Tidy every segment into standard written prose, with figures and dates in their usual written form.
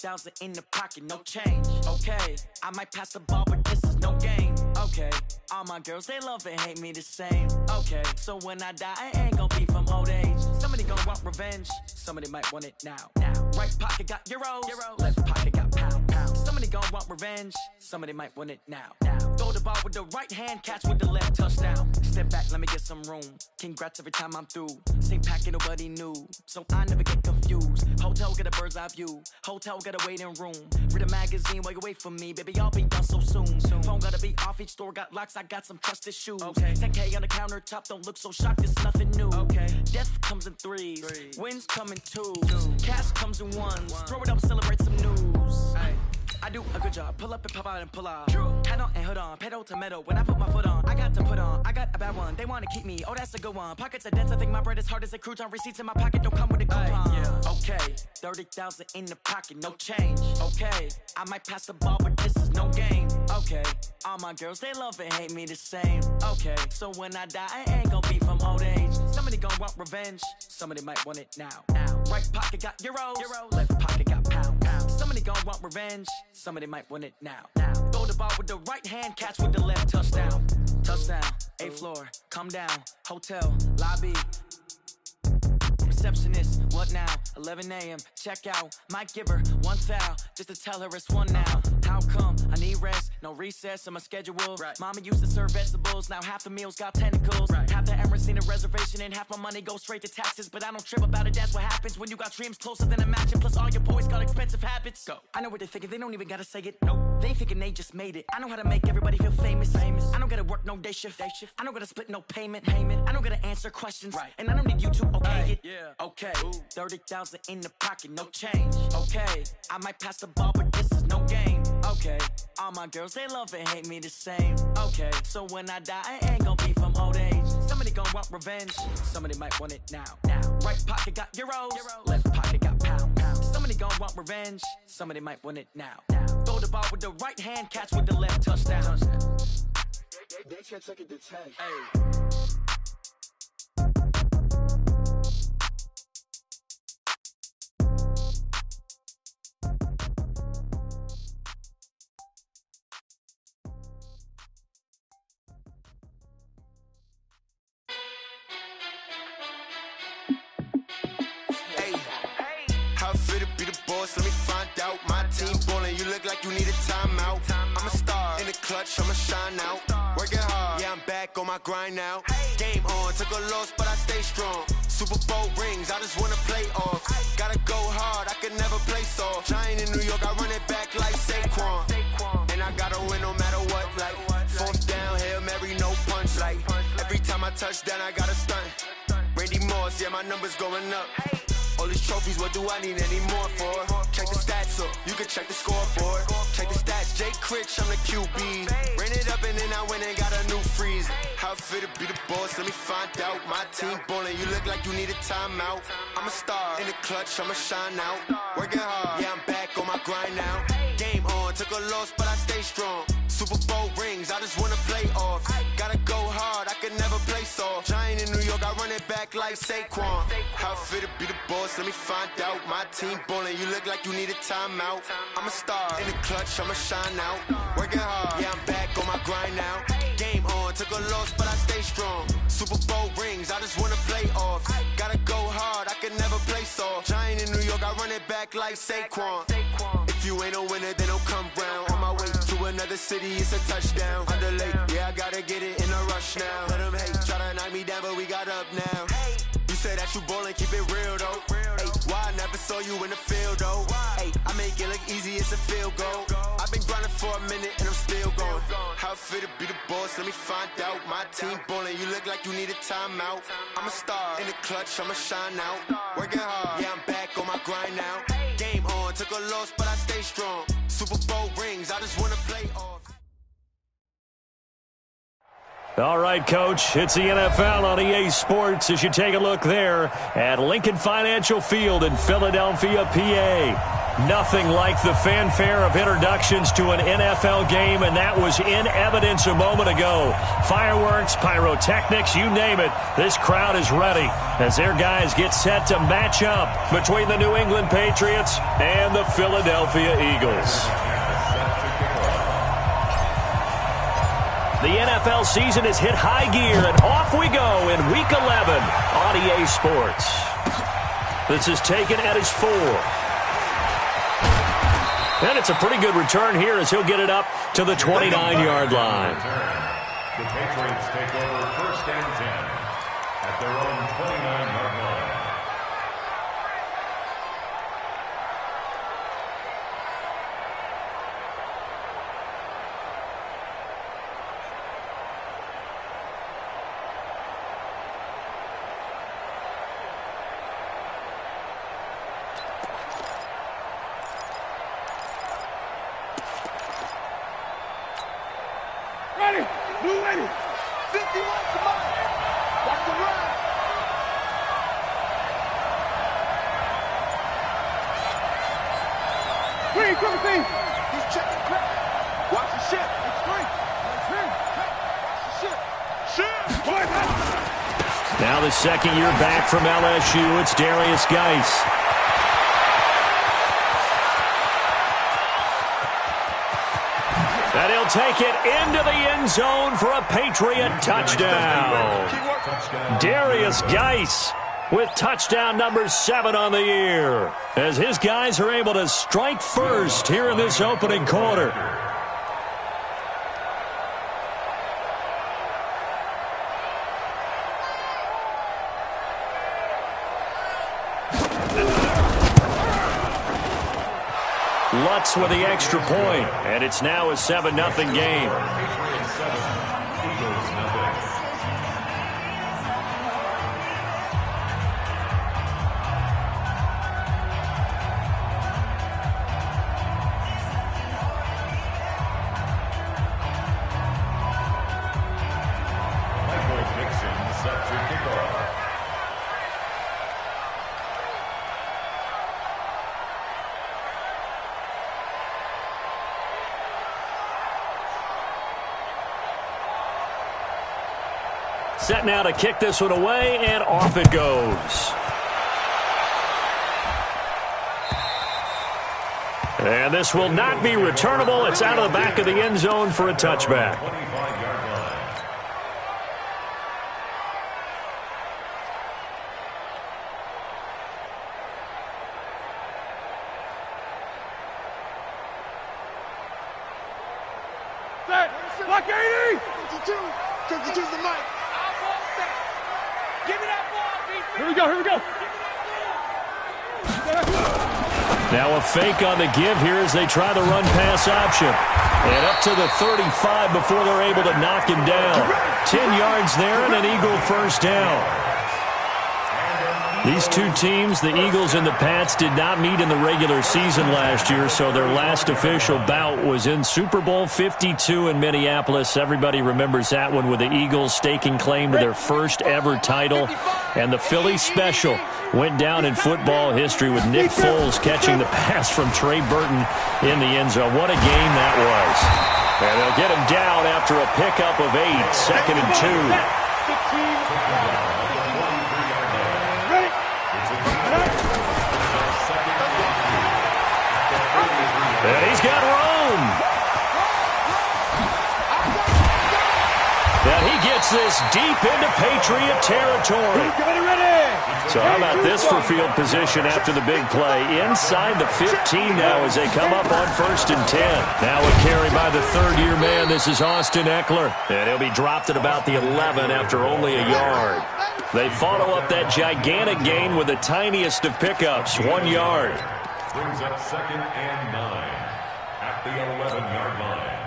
30,000 in the pocket, no change. Okay, I might pass the ball, but this is no game. Okay, all my girls, they love and hate me the same. Okay, so when I die, I ain't gonna be from old age. Somebody gonna want revenge, somebody might want it now. Right pocket got euros, left pocket got pound. Somebody gonna want revenge, somebody might want it now. Throw the ball with the right hand, catch with the left, touchdown. Step back, let me get some room. Congrats every time I'm through. Same packet, nobody knew, so I never get confused. Hotel get a bird's eye view, hotel get a waiting room. Read a magazine while you wait for me, baby, I'll be done so soon. Phone gotta be off, each store got locks, I got some trusted shoes. 10K on the countertop, don't look so shocked, it's nothing new. Death comes in threes, wins come in twos, cash comes in ones. Throw it up, celebrate some news. I do a good job, pull up and pop out and pull off. Hat on and hood on, pedal to metal. When I put my foot on, I got to put on. I got a bad one, they wanna keep me, oh that's a good one. Pockets are dense, I think my bread is hard as a crouton. Receipts in my pocket don't come with a coupon. Okay, 30,000 in the pocket, no change. Okay, I might pass the ball, but this is no game. Okay, all my girls, they love and hate me the same. Okay, so when I die, I ain't gonna be from old age. Somebody gonna want revenge, somebody might want it now. Right pocket got euros, left pocket got pound. Somebody gonna want revenge, somebody might want it now. Throw the ball with the right hand, catch with the left, touchdown. Touchdown, 8th floor, come down, hotel, lobby. Receptionist, what now? 11 a.m., check out. Might give her one foul, just to tell her it's one now. How come? I need rest, no recess in my schedule. Mama used to serve vegetables, now half the meals got tentacles. Half the Emirates need a reservation and half my money goes straight to taxes. But I don't trip about it, that's what happens when you got dreams closer than a match. And plus all your boys got expensive habits. Go. I know what they're thinking, they don't even gotta say it. Nope. They thinking they just made it. I know how to make everybody feel famous. I don't gotta work no day shift. I don't gotta split no payment. I don't gotta answer questions. And I don't need you to okay it. Okay, 30,000 in the pocket, no change. Okay, I might pass the ball, but this is no game. Okay, all my girls, they love and hate me the same. Okay, so when I die, I ain't gonna be from old age. Somebody gonna want revenge, somebody might want it now. Right pocket got euros, left pocket got pound. Somebody gonna want revenge, somebody might want it now. Throw the ball with the right hand, catch with the left, touchdown. They can't take it to 10. Let me find out. My team ballin', you look like you need a timeout. I'm a star in the clutch, I'ma shine out. Working hard, yeah, I'm back on my grind now. Game on, took a loss, but I stay strong. Super Bowl rings, I just wanna play off. Gotta go hard, I could never play soft. Giant in New York, I run it back like Saquon. And I gotta win no matter what, like 4th down, Hail Mary, no punch. Like every time I touch down, I gotta stunt. Randy Moss, yeah, my numbers going up. All these trophies, what do I need any more for? Check the stats up, you can check the scoreboard. Check the stats, Jay Critch, I'm the QB. Ran it up and then I went and got a new freeze. How it feel to be the boss, let me find out. My team ballin', you look like you need a timeout. I'm a star in the clutch, I'ma shine out. Working hard, yeah, I'm back on my grind now. Game on, took a loss, but I stay strong. Super Bowl rings, I just wanna play off. Gotta go hard, I could never play soft. Giant in New York, I run it back like Saquon. How it feel to be the boss, let me find out. My team ballin', you look like you need a timeout. I'm a star in the clutch, I'ma shine out. Working hard, yeah, I'm back on my grind now. Game on, took a loss, but I stay strong. Super Bowl rings, I just wanna play off. Gotta go hard, I could never play soft. Giant in New York, I run it back like Saquon. If you ain't a winner, then don't come round. On my way to another city, it's a touchdown. Underlay, yeah, I gotta get it in a rush now. Let them hate, try to knock me down, but we got up now. You say that you ballin', keep it real though. Hey, why I never saw you in the field though? Hey, I make it look easy, it's a field goal. I've been grinding for a minute and I'm still going. How it feel to be the boss, let me find out. My team ballin', you look like you need a timeout. I'm a star in the clutch, I'ma shine out. Working hard, yeah, I'm back on my grind now. Game on, took a loss, but I stay strong. Super Bowl rings, I just wanna play off. All right, Coach, it's the NFL on EA Sports as you take a look there at Lincoln Financial Field in Philadelphia, PA. Nothing like the fanfare of introductions to an NFL game, and that was in evidence a moment ago. Fireworks, pyrotechnics, you name it. This crowd is ready as their guys get set to match up between the New England Patriots and the Philadelphia Eagles. The NFL season has hit high gear, and off we go in Week 11 on EA Sports. This is taken at his 4. And it's a pretty good return here as he'll get it up to the 29-yard line. The Patriots take over 1st and 10 at their own 29-yard line. Ready, blue ready. 51, come on. Watch the run. Green, quick thing. He's checking crap. Watch the ship. It's green. Watch the ship. Ship. Now the second year back from LSU, it's Darius Geis. And he'll take it into the end zone for a Patriot touchdown. Darius Geis with touchdown number 7 on the year, as his guys are able to strike first here in this opening quarter. Lutz with the extra point, and it's now a 7-0 game. Patriots 7, Eagles 0. Michael Dixon set to kick off. Set now to kick this one away, and off it goes. And this will not be returnable. It's out of the back of the end zone for a touchback. 25-yard line. Set. Block 80. 52. 52's the mic. Give me that ball, defense. Here we go, here we go. Now a fake on the give here as they try the run-pass option. And up to the 35 before they're able to knock him down. 10 yards there and an Eagle first down. These two teams, the Eagles and the Pats, did not meet in the regular season last year, so their last official bout was in Super Bowl 52 in Minneapolis. Everybody remembers that one with the Eagles staking claim to their first ever title. And the Philly special went down in football history with Nick Foles catching the pass from Trey Burton in the end zone. What a game that was. And they'll get him down after a pickup of 8, 2nd and 2. And he's got room. And he gets this deep into Patriot territory. So how about this for field position after the big play? Inside the 15 now as they come up on 1st and 10. Now a carry by the third-year man. This is Austin Eckler. And he'll be dropped at about the 11 after only a yard. They follow up that gigantic gain with the tiniest of pickups, 1 yard. Brings up 2nd and 9 at the 11-yard line.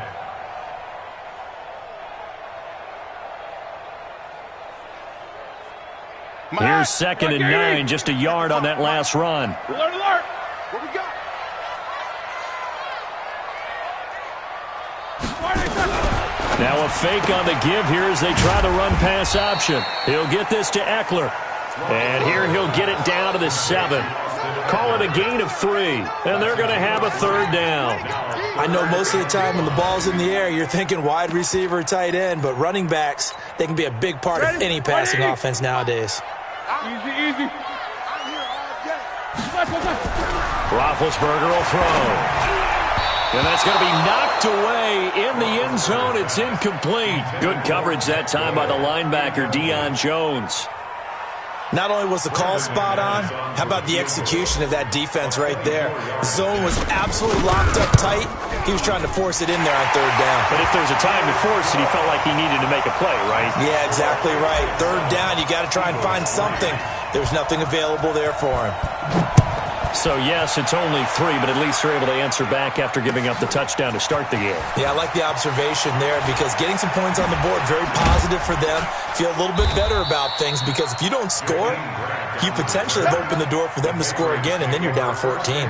Here's 2nd and 9, just a yard on that last run. Alert, alert. What we got? Now a fake on the give here as they try the run-pass option. He'll get this to Eckler. And here he'll get it down to the 7. Call it a gain of 3, and they're going to have a third down. I know most of the time when the ball's in the air, you're thinking wide receiver or tight end, but running backs, they can be a big part of any passing offense nowadays. Easy. Roethlisberger will throw. And that's going to be knocked away in the end zone. It's incomplete. Good coverage that time by the linebacker, Deion Jones. Not only was the call spot on, how about the execution of that defense right there? The zone was absolutely locked up tight. He was trying to force it in there on third down. But if there's a time to force it, he felt like he needed to make a play, right? Yeah, exactly right. Third down, you got to try and find something. There's nothing available there for him. So, yes, it's only 3, but at least they're able to answer back after giving up the touchdown to start the game. Yeah, I like the observation there because getting some points on the board, very positive for them. Feel a little bit better about things because if you don't score, you potentially have opened the door for them to score again, and then you're down 14.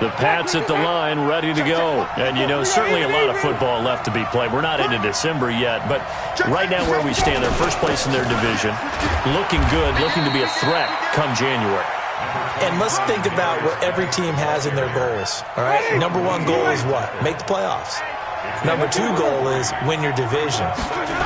The Pats at the line, ready to go. And, you know, certainly a lot of football left to be played. We're not into December yet, but right now where we stand, they're first place in their division. Looking good, looking to be a threat come January. And let's think about what every team has in their goals, all right? Number 1 goal is what? Make the playoffs. Number 2 goal is win your division.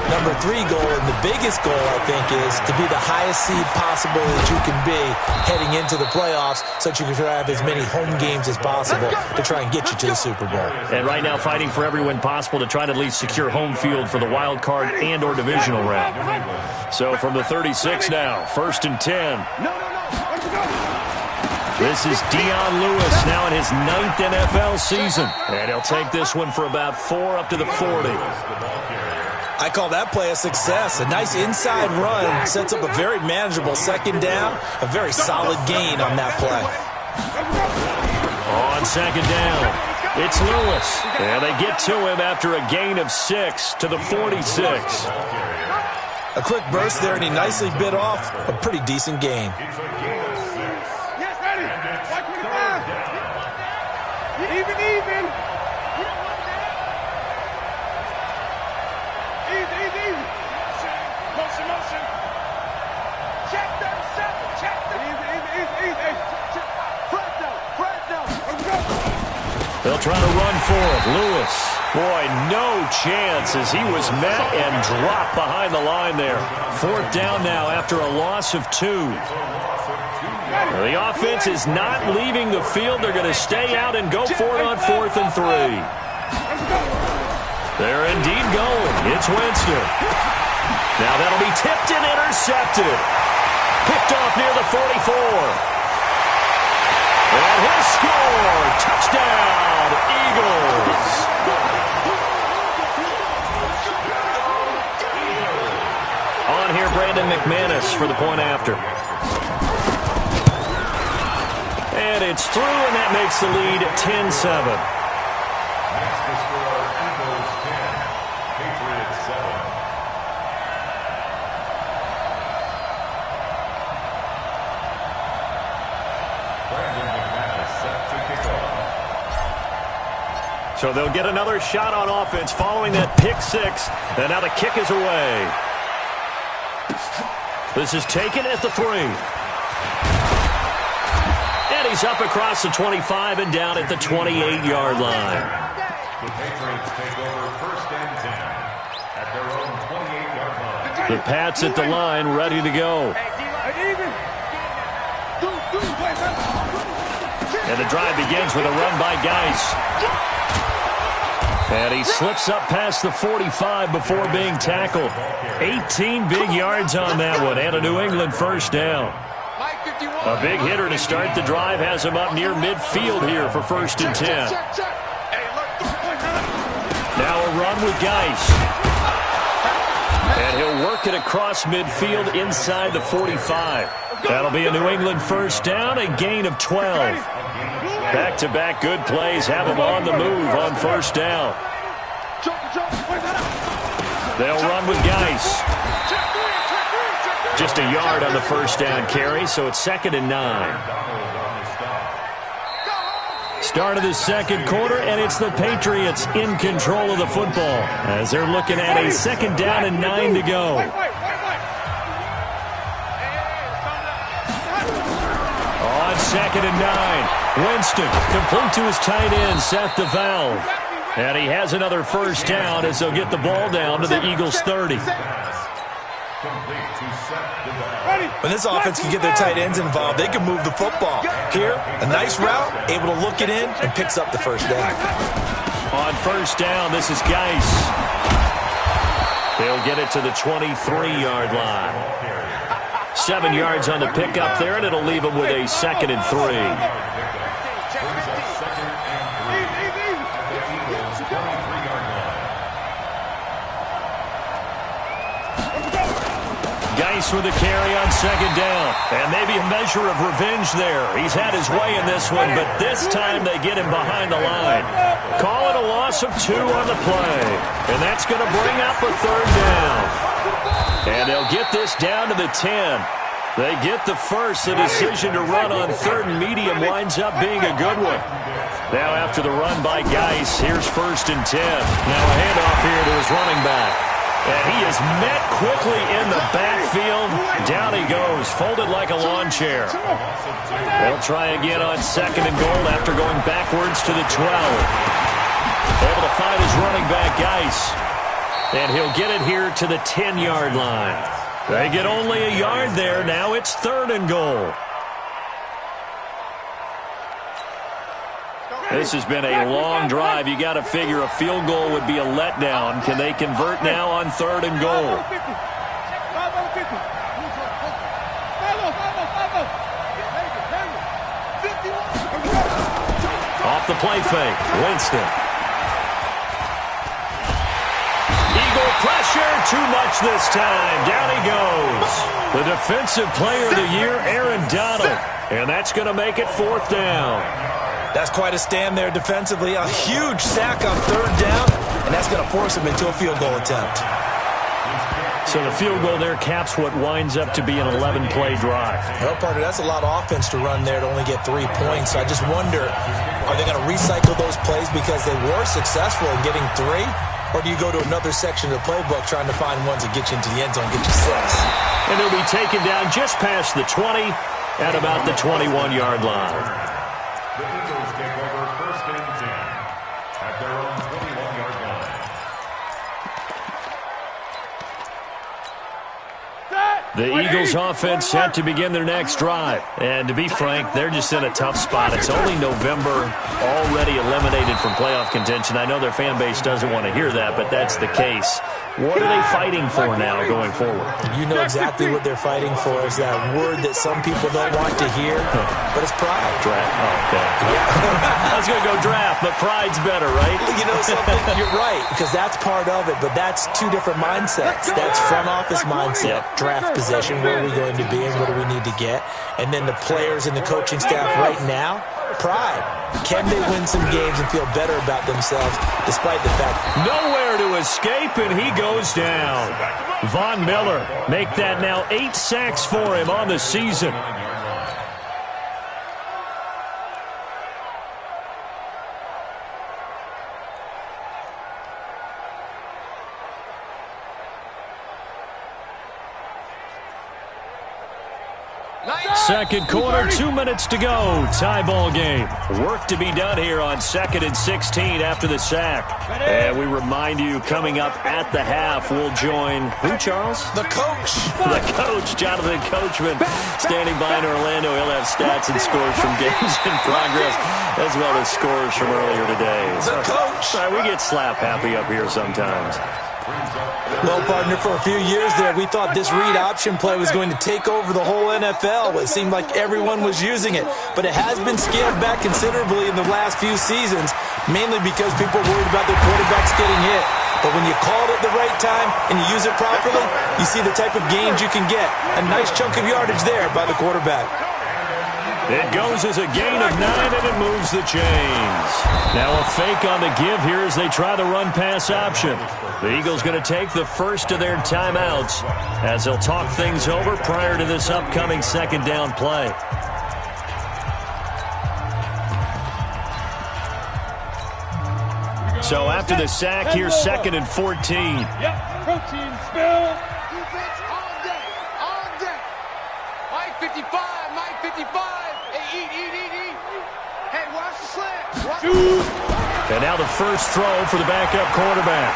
Number 3 goal, and the biggest goal, I think, is to be the highest seed possible that you can be heading into the playoffs so that you can try to have as many home games as possible to try and get you to the Super Bowl. And right now fighting for every win possible to try to at least secure home field for the wild card and or divisional round. So from the 36 now, 1st and 10. This is Dion Lewis now in his 9th NFL season. And he'll take this one for about 4 up to the 40. I call that play a success. A nice inside run sets up a very manageable second down. A very solid gain on that play. On second down, it's Lewis. And they get to him after a gain of 6 to the 46. A quick burst there, and he nicely bit off a pretty decent gain. Even. Easy. Motion. Check them. Easy. Fred down. Let's go. They'll try to run for it. Lewis. Boy, no chance as he was met and dropped behind the line there. 4th down now after a loss of 2. The offense is not leaving the field. They're going to stay out and go for it on 4th and 3. They're indeed going. It's Winston. Now that'll be tipped and intercepted. Picked off near the 44. And he'll score. Touchdown, Eagles. On here, Brandon McManus for the point after. And it's through, and that makes the lead 10-7. So they'll get another shot on offense following that pick 6. And now the kick is away. This is taken at the 3. And he's up across the 25 and down at the 28-yard line. The Patriots take over 1st and 10 at their own 28-yard line. The Pats at the line, ready to go. And the drive begins with a run by Geis. And he slips up past the 45 before being tackled. 18 big yards on that one, and a New England 1st down. A big hitter to start the drive has him up near midfield here for 1st and 10. Now a run with Geis. And he'll work it across midfield inside the 45. That'll be a New England 1st down, a gain of 12. Back-to-back good plays have him on the move on 1st down. They'll run with Geis. Just a yard on the 1st down carry, so it's 2nd and 9. Start of the 2nd quarter, and it's the Patriots in control of the football as they're looking at a 2nd down and 9 to go. 2nd and 9. Winston complete to his tight end, Seth DeValve. And he has another first down as they'll get the ball down to the Eagles 30. When this offense can get their tight ends involved, they can move the football. Here, a nice route, able to look it in, and picks up the first down. On first down, this is Geis. He'll get it to the 23-yard line. 7 yards on the pickup there, and it'll leave him with a 2nd and 3. Geis with a carry on 2nd down. And maybe a measure of revenge there. He's had his way in this one, but this time they get him behind the line. Call it a loss of 2 on the play. And that's going to bring up a 3rd down. And they'll get this down to the 10. They get the first. The decision to run on 3rd and medium winds up being a good one. Now after the run by Geis, here's 1st and 10. Now a handoff here to his running back. And he is met quickly in the backfield. Down he goes, folded like a lawn chair. They'll try again on 2nd and goal after going backwards to the 12. Able to find his running back, Geis. And he'll get it here to the 10-yard line. They get only a yard there. Now it's 3rd and goal. This has been a long drive. You got to figure a field goal would be a letdown. Can they convert now on 3rd and goal? Off the play fake, Winston. Eagle pressure, too much this time. Down he goes. The defensive player of the year, Aaron Donald. And that's going to make it 4th down. That's quite a stand there defensively. A huge sack on 3rd down, and that's going to force him into a field goal attempt. So the field goal there caps what winds up to be an 11-play drive. Well, partner, that's a lot of offense to run there to only get 3 points. I just wonder, are they going to recycle those plays because they were successful in getting 3? Or do you go to another section of the playbook trying to find ones that get you into the end zone, get you 6? And they'll be taken down just past the 20 at about the 21-yard line. The Eagles take over 1st and 10 at their own 21-yard line. The Eagles offense set to begin their next drive. And to be frank, they're just in a tough spot. It's only November, already eliminated from playoff contention. I know their fan base doesn't want to hear that, but that's the case. What are they fighting for now going forward? You know exactly what they're fighting for. Is that word that some people don't want to hear, but it's pride. Draft. Oh, okay. Yeah. I was going to go draft, but pride's better, right? You know something? You're right, because that's part of it, but that's 2 different mindsets. That's front office mindset, draft position, where are we going to be and what do we need to get? And then the players and the coaching staff right now, pride. Can they win some games and feel better about themselves despite the fact nowhere to escape, and he goes down. Von Miller make that now 8 sacks for him on the season. Second quarter, 2 minutes to go. Tie ball game. Work to be done here on 2nd and 16 after the sack. And we remind you, coming up at the half, we'll join who, Charles? the coach. The coach, Jonathan Coachman, standing by in Orlando. He'll have stats and scores from games in progress, as well as scores from earlier today. The coach. We get slap happy up here sometimes. Well, partner, for a few years there, we thought this read option play was going to take over the whole NFL. It seemed like everyone was using it, but it has been scaled back considerably in the last few seasons, mainly because people are worried about their quarterbacks getting hit. But when you call it at the right time and you use it properly, you see the type of gains you can get. A nice chunk of yardage there by the quarterback. It goes as a gain of 9, and it moves the chains. Now a fake on the give here as they try the run-pass option. The Eagles going to take the first of their timeouts as they'll talk things over prior to this upcoming 2nd down play. So after the sack, here's 2nd and 14. Yep, protein spill. Defense on deck, on deck. Mike 55, Mike 55. They eat And now the first throw for the backup quarterback.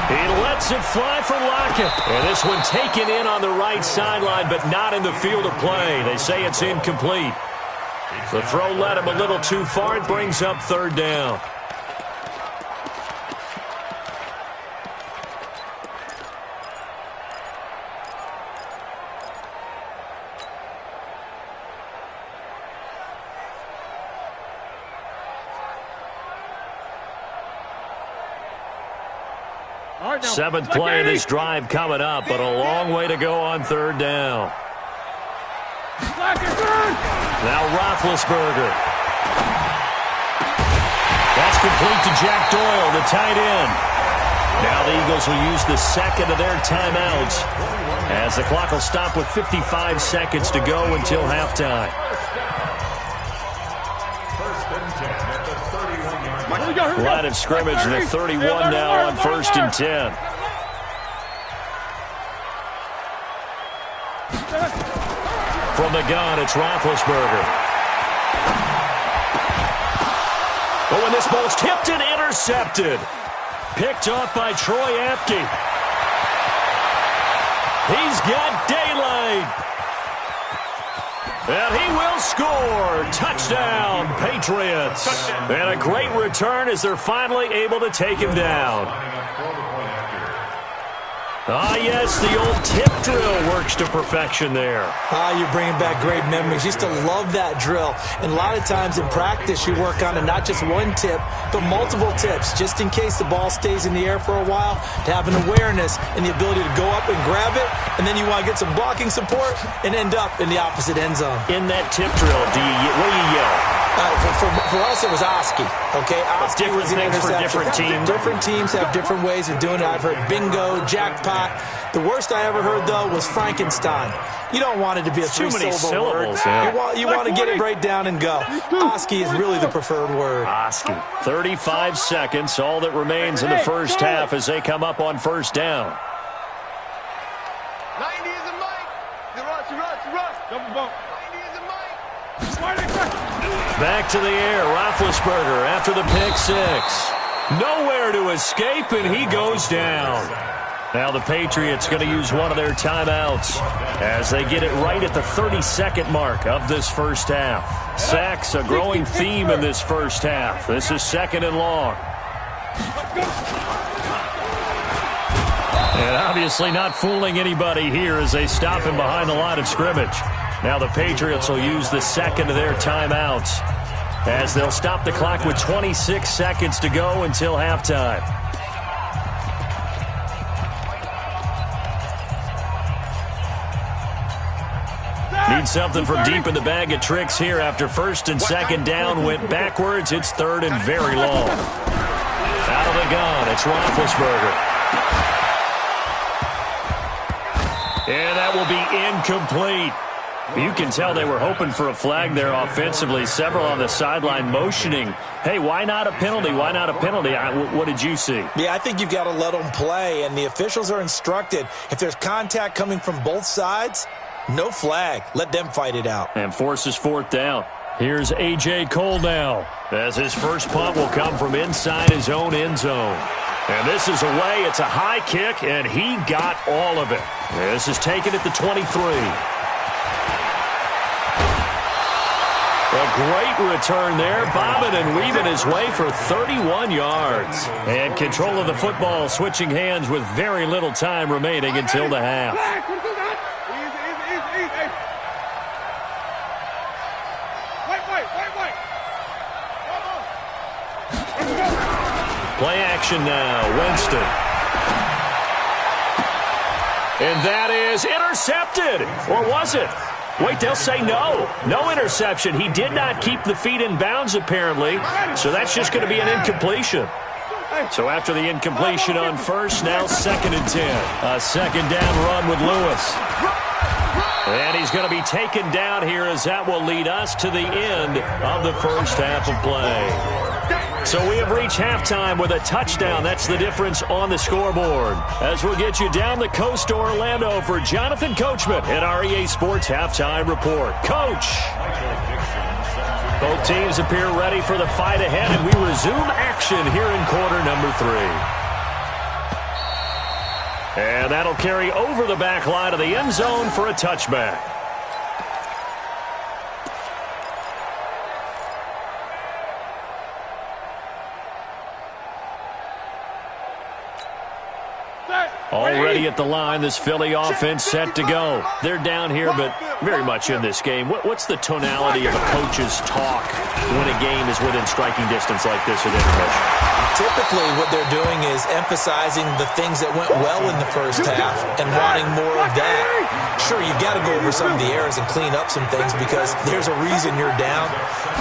He lets it fly for Lockett. And this one taken in on the right sideline, but not in the field of play. They say it's incomplete. The throw led him a little too far. It brings up third down. Seventh play of this drive coming up, but a long way to go on third down. Now Roethlisberger. That's complete to Jack Doyle, the tight end. Now the Eagles will use the second of their timeouts as the clock will stop with 55 seconds to go until halftime. Line of scrimmage and a 31 now on 1st and 10. From the gun, it's Roethlisberger. Oh, and this ball's tipped and intercepted. Picked off by Troy Apke. He's got daylight. And he will score. Touchdown, Patriots. And a great return as they're finally able to take him down. Ah, yes, the old tip drill works to perfection there. Ah, you're bringing back great memories. Used to love that drill. And a lot of times in practice, you work on it, not just one tip, but multiple tips, just in case the ball stays in the air for a while, to have an awareness and the ability to go up and grab it, and then you want to get some blocking support and end up in the opposite end zone. In that tip drill, what do you yell? For us, it was Oski. Okay, Oski was the things for different teams. Different teams have different ways of doing it. I've heard bingo, jackpot. The worst I ever heard, though, was Frankenstein. You don't want it to be a three-syllable word. Yeah. You want to get it right down and go. Oski is really the preferred word. Oski. 35 seconds, all that remains in the first half as they come up on first down. 90 is a mic. The rush. Double bump. 90 is a mic. Back to the air, Roethlisberger after the pick six. Nowhere to escape, and he goes down. Now the Patriots going to use one of their timeouts as they get it right at the 30-second mark of this first half. Sacks, a growing theme in this first half. This is 2nd and long. And obviously not fooling anybody here as they stop him behind the line of scrimmage. Now the Patriots will use the second of their timeouts as they'll stop the clock with 26 seconds to go until halftime. Need something from deep in the bag of tricks here after 1st and 2nd down went backwards. It's 3rd and very long. Out of the gun, it's Roethlisberger. And that will be incomplete. You can tell they were hoping for a flag there offensively. Several on the sideline motioning, hey, why not a penalty? Why not a penalty? What did you see? Yeah, I think you've got to let them play, and the officials are instructed. If there's contact coming from both sides, no flag. Let them fight it out. And forces 4th down. Here's A.J. Cole now, as his first punt will come from inside his own end zone. And this is away. It's a high kick, and he got all of it. This is taken at the 23. A great return there, bobbing and weaving his way for 31 yards. And control of the football switching hands with very little time remaining until the half. Play action now, Winston. And that is intercepted. Or was it? Wait, they'll say no. No interception. He did not keep the feet in bounds, apparently. So that's just going to be an incompletion. So after the incompletion on first, now 2nd and 10. A 2nd down run with Lewis. And he's going to be taken down here as that will lead us to the end of the first half of play. So we have reached halftime with a touchdown. That's the difference on the scoreboard. As we'll get you down the coast to Orlando for Jonathan Coachman at our EA Sports Halftime Report. Coach! Both teams appear ready for the fight ahead, and we resume action here in quarter number 3. And that'll carry over the back line of the end zone for a touchback. Already at the line, this Philly offense set to go. They're down here, but very much in this game. What's the tonality of a coach's talk when a game is within striking distance like this at intermission? Typically, what they're doing is emphasizing the things that went well in the first half and wanting more of that. Sure, you've got to go over some of the errors and clean up some things because there's a reason you're down.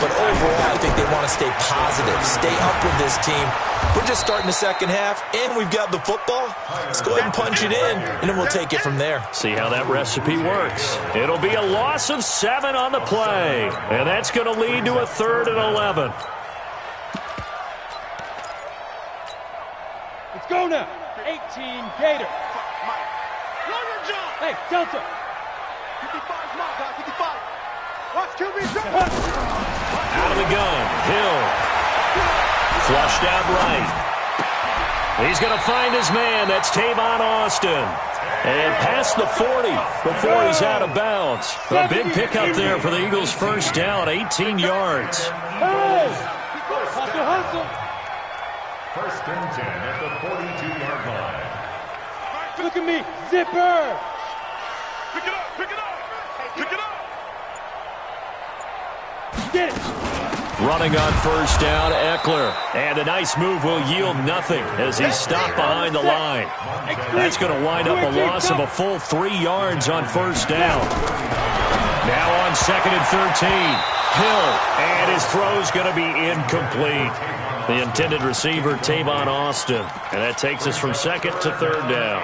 But overall, I think they want to stay positive, stay up with this team. We're just starting the second half, and we've got the football. Let's go ahead and punch it in, and then we'll take it from there. See how that recipe works. It'll be a loss of 7 on the play, and that's going to lead to a 3rd and 11. Let's go now. 18 Gator. Hey, Delta. 55's mark, 55. Watch QB drop. Out of the gun, Hill. Flushed out right. He's going to find his man. That's Tavon Austin. And past the 40 before he's out of bounds. A big pickup there for the Eagles' first down, 18 yards. Hey! Hustle, hustle. 1st and 10 at the 42-yard line. Look at me. Zipper. Pick it up, pick it up. Pick it up. Get it. Running on first down, Eckler. And a nice move will yield nothing as he's stopped behind the line. That's going to wind up a loss of a full 3 yards on first down. Now on 2nd and 13. Hill. And his throw's going to be incomplete. The intended receiver, Tavon Austin. And that takes us from 2nd to 3rd down.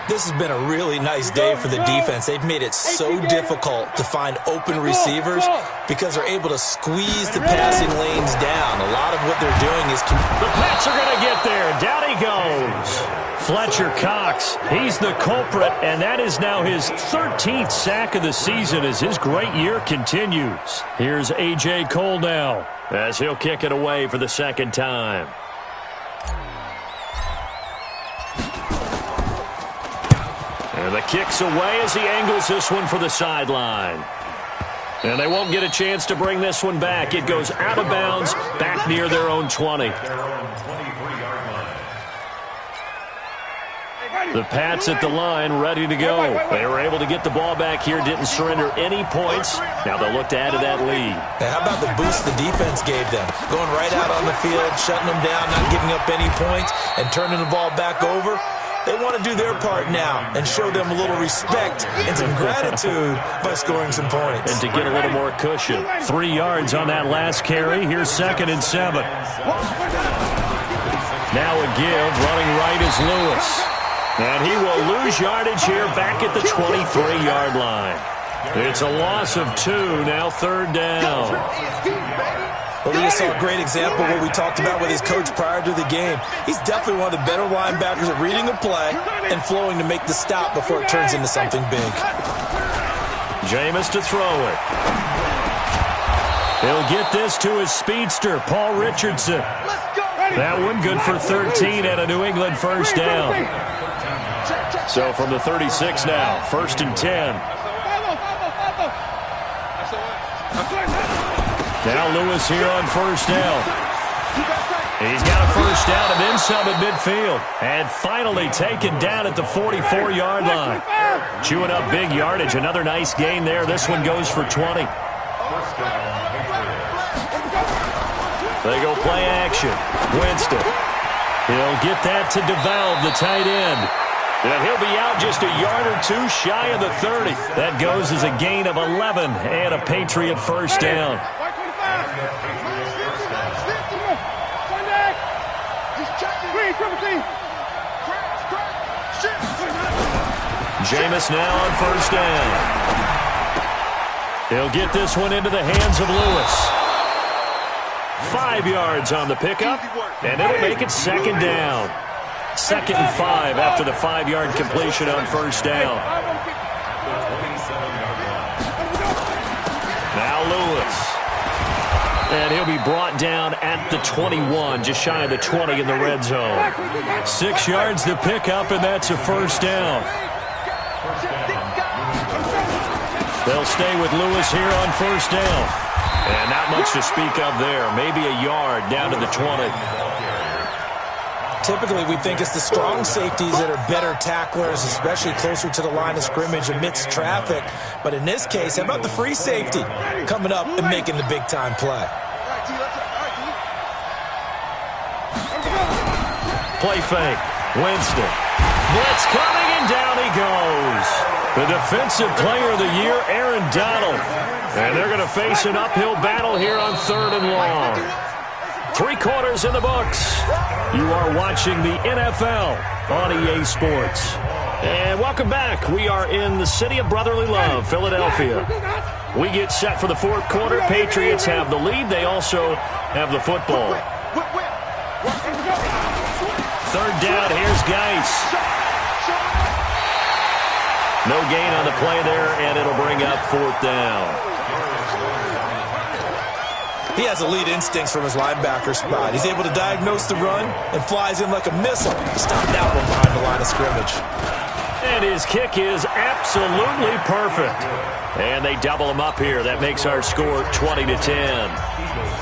This has been a really nice day for the defense. They've made it so difficult to find open receivers because they're able to squeeze the passing lanes down. A lot of what they're doing is... The Pats are going to get there. Down he goes. Fletcher Cox, he's the culprit, and that is now his 13th sack of the season as his great year continues. Here's A.J. Cole now as he'll kick it away for the 2nd time. And the kick's away as he angles this one for the sideline. And they won't get a chance to bring this one back. It goes out of bounds, back near their own 20. The Pats at the line, ready to go. They were able to get the ball back here, didn't surrender any points. Now they'll look to add to that lead. Now, how about the boost the defense gave them? Going right out on the field, shutting them down, not giving up any points, and turning the ball back over. They want to do their part now and show them a little respect and some gratitude by scoring some points. And to get a little more cushion. 3 yards on that last carry. Here's 2nd and 7. Now a give. Running right is Lewis. And he will lose yardage here back at the 23-yard line. It's a loss of 2. Now 3rd down. Well, we just saw a great example of what we talked about with his coach prior to the game. He's definitely one of the better linebackers at reading a play and flowing to make the stop before it turns into something big. Jameis to throw it. He'll get this to his speedster, Paul Richardson. That one good for 13 and a New England first down. So from the 36 now, 1st and 10. Now Lewis here on first down. He's got a first down and then some at midfield. And finally taken down at the 44-yard line. Chewing up big yardage. Another nice gain there. This one goes for 20. They go play action. Winston. He'll get that to DeValve, the tight end. And he'll be out just a yard or 2 shy of the 30. That goes as a gain of 11 and a Patriot first down. Jameis now on first down. He'll get this one into the hands of Lewis. 5 yards on the pickup, and it'll make it 2nd down. 2nd and 5 after the 5-yard completion on first down. Now Lewis. And he'll be brought down at the 21, just shy of the 20 in the red zone. 6 yards to pick up, and that's a first down. They'll stay with Lewis here on first down. And not much to speak of there. Maybe a yard down to the 20. Typically, we think it's the strong safeties that are better tacklers, especially closer to the line of scrimmage amidst traffic. But in this case, how about the free safety coming up and making the big-time play? Play fake. Winston. Blitz coming, and down he goes. The defensive player of the year, Aaron Donald. And they're going to face an uphill battle here on 3rd and long. 3 quarters in the books. You are watching the NFL on EA Sports. And welcome back. We are in the city of brotherly love, Philadelphia. We get set for the 4th quarter. Patriots have the lead. They also have the football. 3rd down. Here's Geis. No gain on the play there, and it'll bring up 4th down. He has elite instincts from his linebacker spot. He's able to diagnose the run and flies in like a missile. Stopped out one behind the line of scrimmage. And his kick is absolutely perfect. And they double him up here. That makes our score 20-10.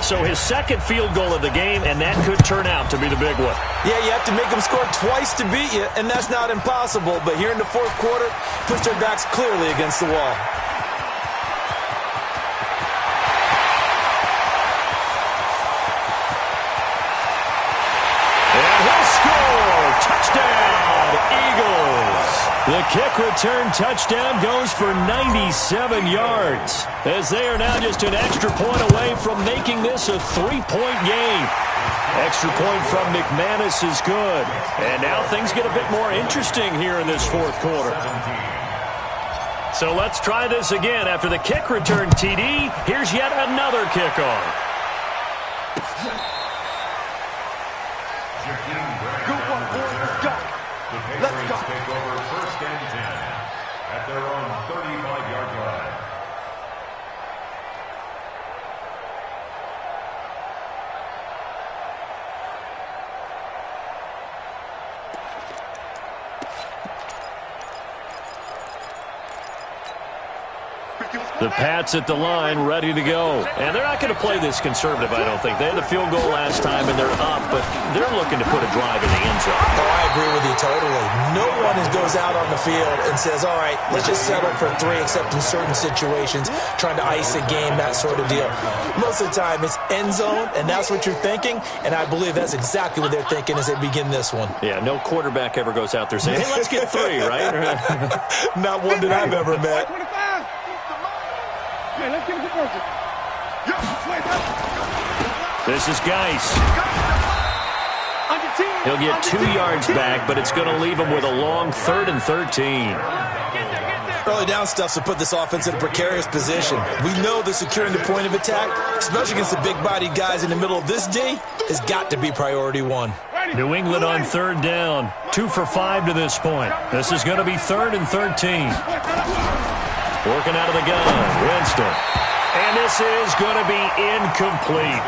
So his 2nd field goal of the game, and that could turn out to be the big one. Yeah, you have to make them score twice to beat you, and that's not impossible. But here in the 4th quarter, push their backs clearly against the wall. And he'll score! Touchdown, Eagles! The kick return touchdown goes for 97 yards, as they are now just an extra point away from making this a 3-point game. Extra point from McManus is good. And now things get a bit more interesting here in this 4th quarter. So let's try this again. After the kick return TD, here's yet another kickoff. Good one, boys. Let's go. Let's go. Take over 1st and 10 at their own 35-yard line. The Pats at the line, ready to go. And they're not going to play this conservative, I don't think. They had the field goal last time, and they're up, but they're looking to put a drive in the end zone. Oh, I agree with you totally. No one goes out on the field and says, all right, let's just settle for 3, except in certain situations, trying to ice a game, that sort of deal. Most of the time, it's end zone, and that's what you're thinking, and I believe that's exactly what they're thinking as they begin this one. Yeah, no quarterback ever goes out there saying, hey, let's get 3, right? Not one that I've ever met. Okay, let's give it to Burton. This is Geis. He'll get 2 yards back, but it's going to leave him with a long 3rd and 13. Early down stuff to put this offense in a precarious position. We know that securing the point of attack, especially against the big-bodied guys in the middle of this D, has got to be priority 1. New England on 3rd down. 2 for 5 to this point. This is going to be 3rd and 13. Working out of the gun, Winston. And this is going to be incomplete.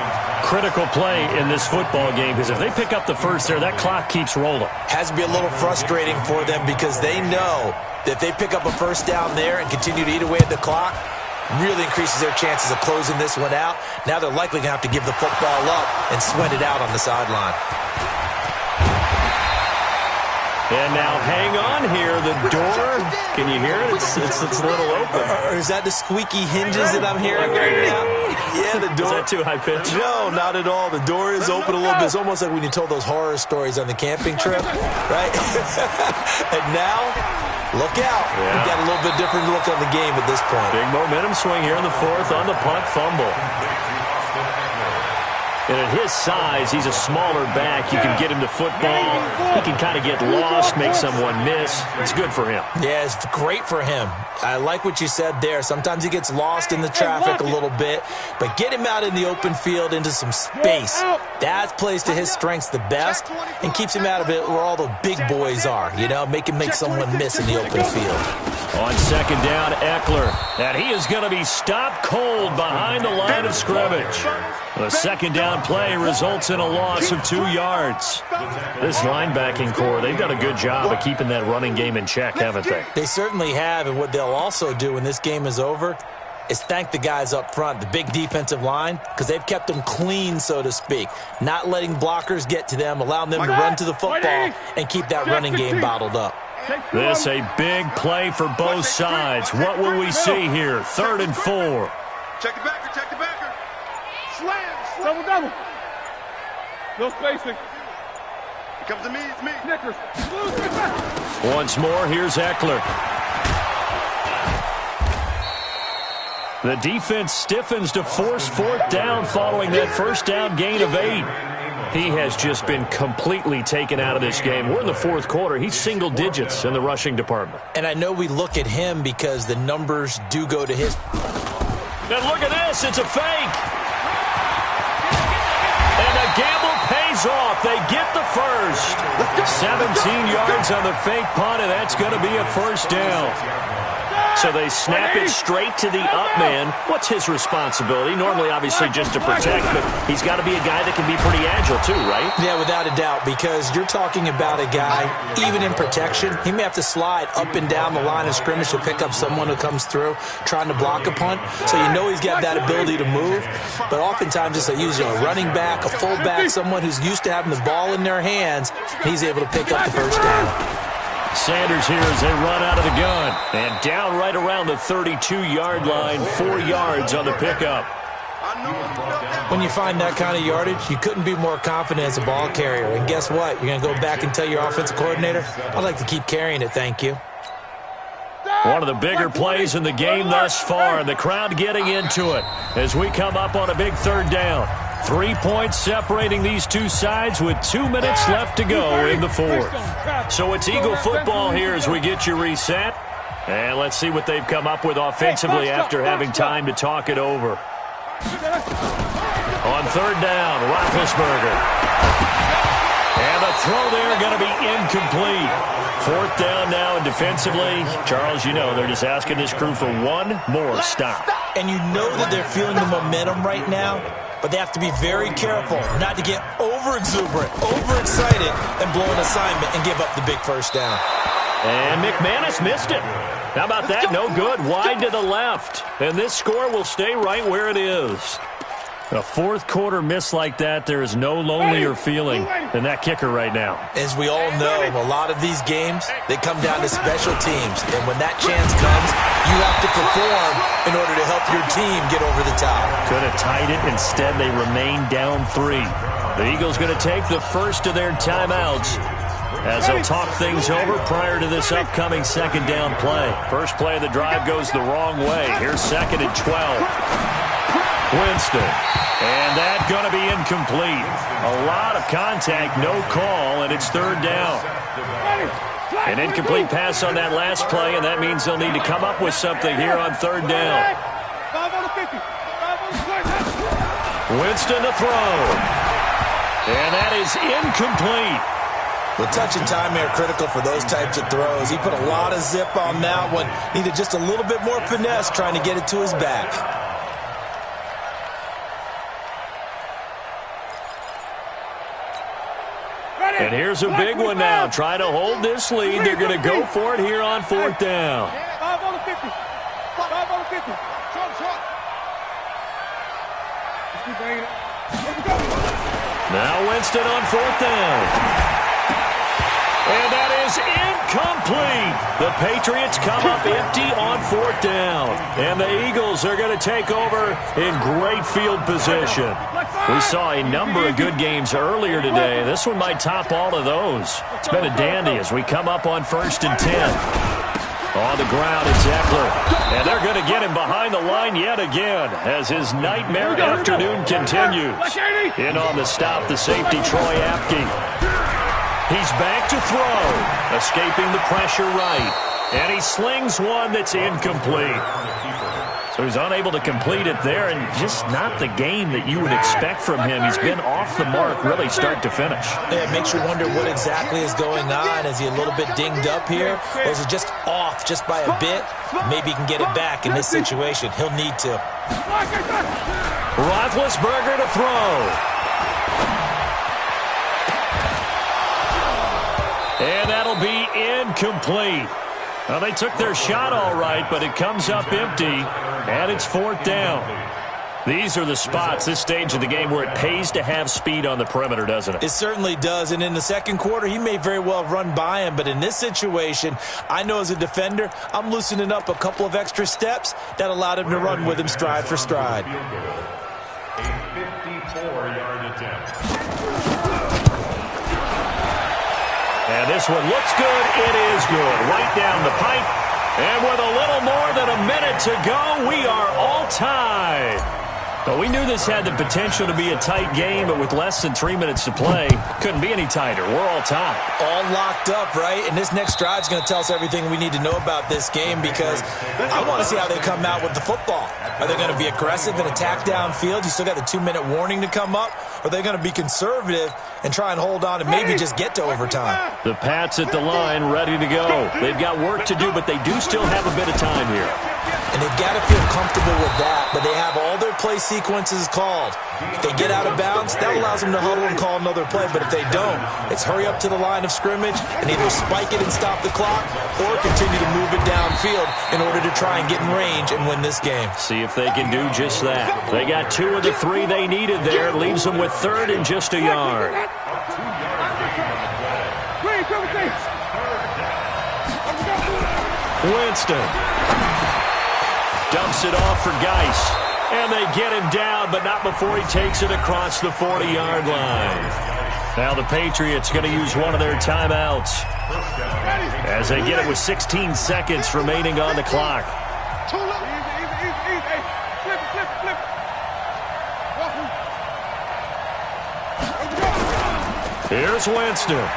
Critical play in this football game, because if they pick up the first there, that clock keeps rolling. Has to be a little frustrating for them because they know that if they pick up a first down there and continue to eat away at the clock, really increases their chances of closing this one out. Now they're likely going to have to give the football up and sweat it out on the sideline. And now hang on here. The door, can you hear it? It's a little open. Or is that the squeaky hinges that I'm hearing right now? Yeah, the door. Is that too high pitch? No, not at all. The door is open a little bit. It's almost like when you told those horror stories on the camping trip, right? And now, look out. Yeah. We've got a little bit different look on the game at this point. Big momentum swing here in the 4th on the punt fumble. And at his size, he's a smaller back. You can get him to football. He can kind of get lost, make someone miss. It's good for him. Yeah, it's great for him. I like what you said there. Sometimes he gets lost in the traffic a little bit, but get him out in the open field into some space. That plays to his strengths the best and keeps him out of it where all the big boys are, you know, make someone miss in the open field. On second down, Eckler. And he is going to be stopped cold behind the line of scrimmage. The second down play results in a loss of 2 yards. This linebacking core, they've done a good job of keeping that running game in check, haven't they? They certainly have, and what they'll also do when this game is over is thank the guys up front, the big defensive line, because they've kept them clean, so to speak, not letting blockers get to them, allowing them to run to the football and keep that running game bottled up. This a big play for both sides. What will we see here? 3rd and 4. Check the backer, check the backer. Slam. Double. No spacing. It comes to me, it's me. Snickers. Once more, here's Eckler. The defense stiffens to force 4th down following that first down gain of 8. He has just been completely taken out of this game. We're in the 4th quarter. He's single digits in the rushing department. And I know we look at him because the numbers do go to his. And look at this. It's a fake. And the gamble pays off. They get the first. 17 yards on the fake punt, and that's going to be a first down. So they snap it straight to the up man. What's his responsibility? Normally, obviously, just to protect, but he's got to be a guy that can be pretty agile too, right? Yeah, without a doubt, because you're talking about a guy, even in protection, he may have to slide up and down the line of scrimmage to pick up someone who comes through trying to block a punt. So you know he's got that ability to move, but oftentimes it's usually a running back, a fullback, someone who's used to having the ball in their hands, and he's able to pick up the first down. Sanders here as they run out of the gun. And down right around the 32-yard line, 4 yards on the pickup. When you find that kind of yardage, you couldn't be more confident as a ball carrier. And guess what? You're going to go back and tell your offensive coordinator, I'd like to keep carrying it, thank you. One of the bigger plays in the game thus far, and the crowd getting into it as we come up on a big 3rd down. 3 points separating these two sides with 2 minutes left to go in the 4th. So it's Eagle football here as we get you reset. And let's see what they've come up with offensively after having time to talk it over. On 3rd down, Roethlisberger. And the throw there going to be incomplete. 4th down now, and defensively, Charles, you know, they're just asking this crew for one more stop. And you know that they're feeling the momentum right now, but they have to be very careful not to get over-exuberant, overexcited, and blow an assignment and give up the big first down. And McManus missed it. How about that? No good. Wide to the left. And this score will stay right where it is. A 4th quarter miss like that, there is no lonelier feeling than that kicker right now. As we all know, a lot of these games, they come down to special teams. And when that chance comes, you have to perform in order to help your team get over the top. Could have tied it. Instead, they remain down 3. The Eagles going to take the first of their timeouts as they'll talk things over prior to this upcoming 2nd down play. First play of the drive goes the wrong way. Here's 2nd and 12. Winston. And that's going to be incomplete. A lot of contact, no call, and it's 3rd down. An incomplete pass on that last play, and that means they'll need to come up with something here on 3rd down. Winston to throw. And that is incomplete. The touch and time are critical for those types of throws. He put a lot of zip on that one. Needed just a little bit more finesse trying to get it to his back. And here's a big one now. Trying to hold this lead. They're going to go for it here on 4th down. 5 on the 50. 5 on the 50. Now Winston on 4th down. And that is incomplete. The Patriots come up empty on 4th down. And the Eagles are going to take over in great field position. We saw a number of good games earlier today. This one might top all of those. It's been a dandy as we come up on 1st and 10. On the ground, it's Eckler. And they're going to get him behind the line yet again as his nightmare afternoon continues. In on the stop, the safety, Troy Apke. He's back to throw, escaping the pressure right. And he slings one that's incomplete. So he's unable to complete it there, and just not the game that you would expect from him. He's been off the mark really start to finish. Yeah, it makes you wonder what exactly is going on. Is he a little bit dinged up here, or is it just off just by a bit? Maybe he can get it back in this situation. He'll need to. Roethlisberger to throw. And that'll be incomplete. Well, they took their shot all right, but it comes up empty, and it's 4th down. These are the spots, this stage of the game, where it pays to have speed on the perimeter, doesn't it? It certainly does, and in the second quarter, he may very well run by him, but in this situation, I know as a defender, I'm loosening up a couple of extra steps that allowed him to run with him stride for stride. A 54-yard attempt. And this one looks good. It is good. Right down the pipe. And with a little more than a minute to go, we are all tied. But we knew this had the potential to be a tight game, but with less than 3 minutes to play, couldn't be any tighter. We're all tied. All locked up, right? And this next drive is going to tell us everything we need to know about this game, because I want to see how they come out with the football. Are they going to be aggressive and attack downfield? You still got the 2-minute warning to come up. Or are they going to be conservative and try and hold on and maybe just get to overtime? The Pats at the line, ready to go. They've got work to do, but they do still have a bit of time here. And they've got to feel comfortable with that, but they have all their play sequences called. If they get out of bounds, that allows them to huddle and call another play, but if they don't, it's hurry up to the line of scrimmage and either spike it and stop the clock or continue to move it downfield in order to try and get in range and win this game. See if they can do just that. They got 2 of the 3 they needed there. Leaves them with 3rd and just a yard. Winston dumps it off for Geis. And they get him down, but not before he takes it across the 40-yard line. Now the Patriots going to use one of their timeouts as they get it with 16 seconds remaining on the clock. Here's Winston.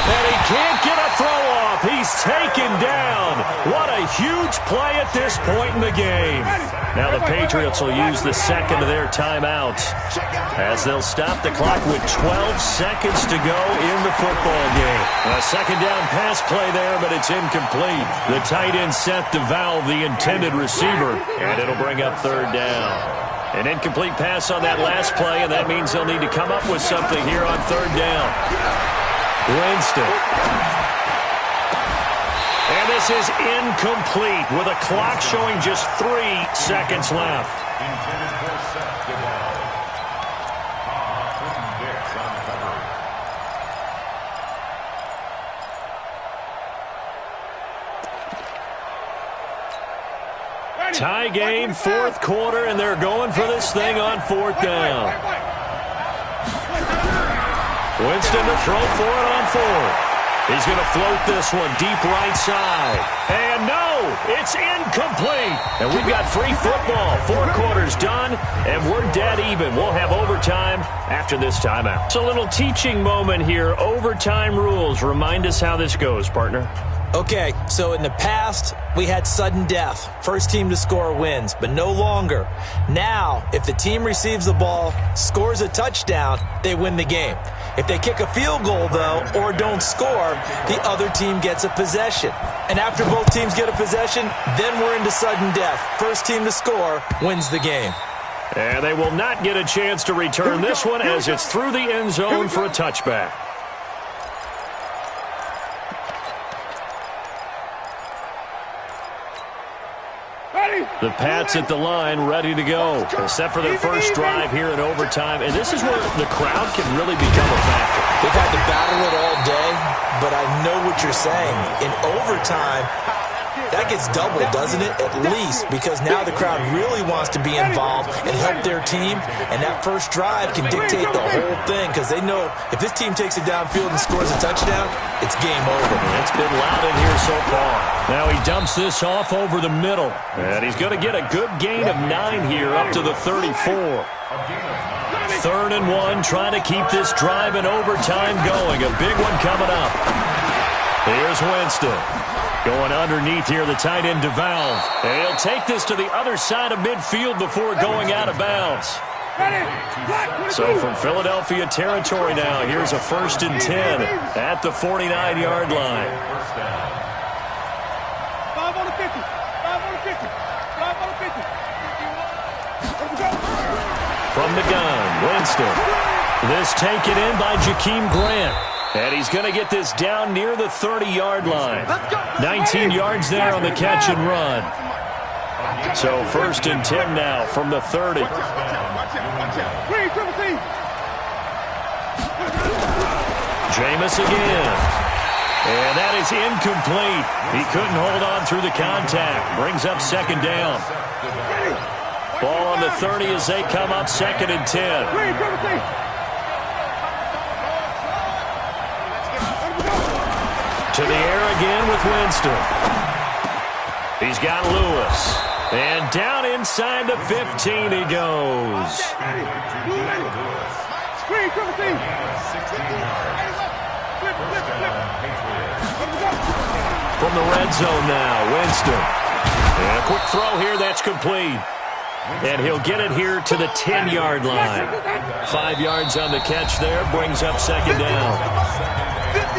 And he can't get a throw off. He's taken down. What a huge play at this point in the game. Now the Patriots will use the second of their timeouts as they'll stop the clock with 12 seconds to go in the football game. A second down pass play there, but it's incomplete. The tight end set to Valve, the intended receiver, and it'll bring up 3rd down. An incomplete pass on that last play, and that means they'll need to come up with something here on 3rd down. Winston. And this is incomplete with a clock showing just 3 seconds left. Intended for set the ball. Dix on coverage. Tie game, 4th quarter, and they're going for this thing on 4th down. Winston to throw for it on 4th. He's going to float this one deep right side. And no, it's incomplete. And we've got free football. 4 quarters done, and we're dead even. We'll have overtime after this timeout. It's a little teaching moment here. Overtime rules. Remind us how this goes, partner. Okay, so in the past, we had sudden death. First team to score wins, but no longer. Now, if the team receives the ball, scores a touchdown, they win the game. If they kick a field goal, though, or don't score, the other team gets a possession. And after both teams get a possession, then we're into sudden death. First team to score wins the game. And they will not get a chance to return this one as it's through the end zone for a touchback. The Pats at the line, ready to go, except for their first drive here in overtime. And this is where the crowd can really become a factor. They've had to battle it all day, but I know what you're saying. In overtime, That gets doubled, doesn't it? At least, because now the crowd really wants to be involved and help their team, and that first drive can dictate the whole thing because they know if this team takes it downfield and scores a touchdown, it's game over. It's been loud in here so far. Now he dumps this off over the middle, and he's going to get a good gain of 9 here up to the 34. 3rd and 1, trying to keep this drive in overtime going. A big one coming up. Here's Winston. Going underneath here, the tight end DeValve. And he'll take this to the other side of midfield before going out of bounds. So from Philadelphia territory now, here's a 1st and 10 at the 49-yard line. 5 on the 50. 5 on the 50. 5 on the 50. From the gun, Winston. This taken in by Jakeem Grant. And he's going to get this down near the 30-yard line. 19 yards there on the catch and run. So 1st and 10 now from the 30. Jameis again. And that is incomplete. He couldn't hold on through the contact. Brings up 2nd down. Ball on the 30 as they come up 2nd and 10. To the air again with Winston. He's got Lewis. And down inside the 15 he goes. From the red zone now, Winston. And a quick throw here, that's complete. And he'll get it here to the 10-yard line. 5 yards on the catch there, brings up 2nd down.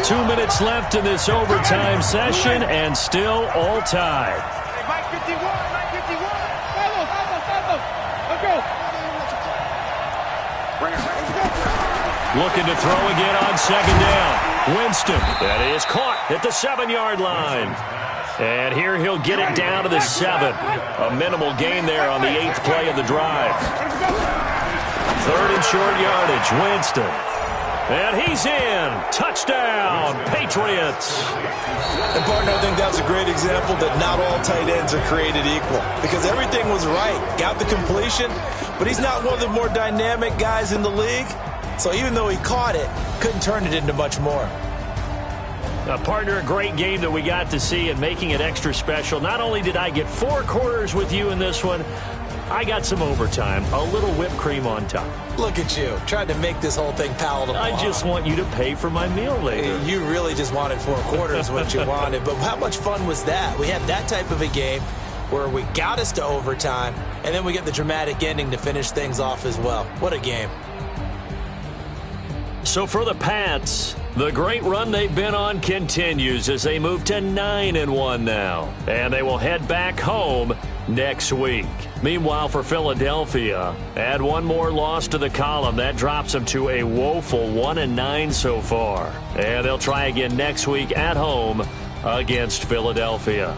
2 minutes left in this overtime session, and still all tied. Looking to throw again on 2nd down. Winston, that is caught at the 7-yard line. And here he'll get it down to the 7. A minimal gain there on the 8th play of the drive. 3rd and short yardage, Winston. And he's in. Touchdown, Patriots. And, partner, I think that's a great example that not all tight ends are created equal because everything was right. Got the completion, but he's not one of the more dynamic guys in the league. So even though he caught it, couldn't turn it into much more. Partner, a great game that we got to see and making it extra special. Not only did I get 4 quarters with you in this one, I got some overtime, a little whipped cream on top. Look at you, trying to make this whole thing palatable. I just want you to pay for my meal later. You really just wanted 4 quarters what you wanted, but how much fun was that? We had that type of a game where we got us to overtime, and then we get the dramatic ending to finish things off as well. What a game. So for the Pats, the great run they've been on continues as they move to 9-1 now. And they will head back home next week. Meanwhile, for Philadelphia, add one more loss to the column. That drops them to a woeful 1-9 so far. And they'll try again next week at home against Philadelphia.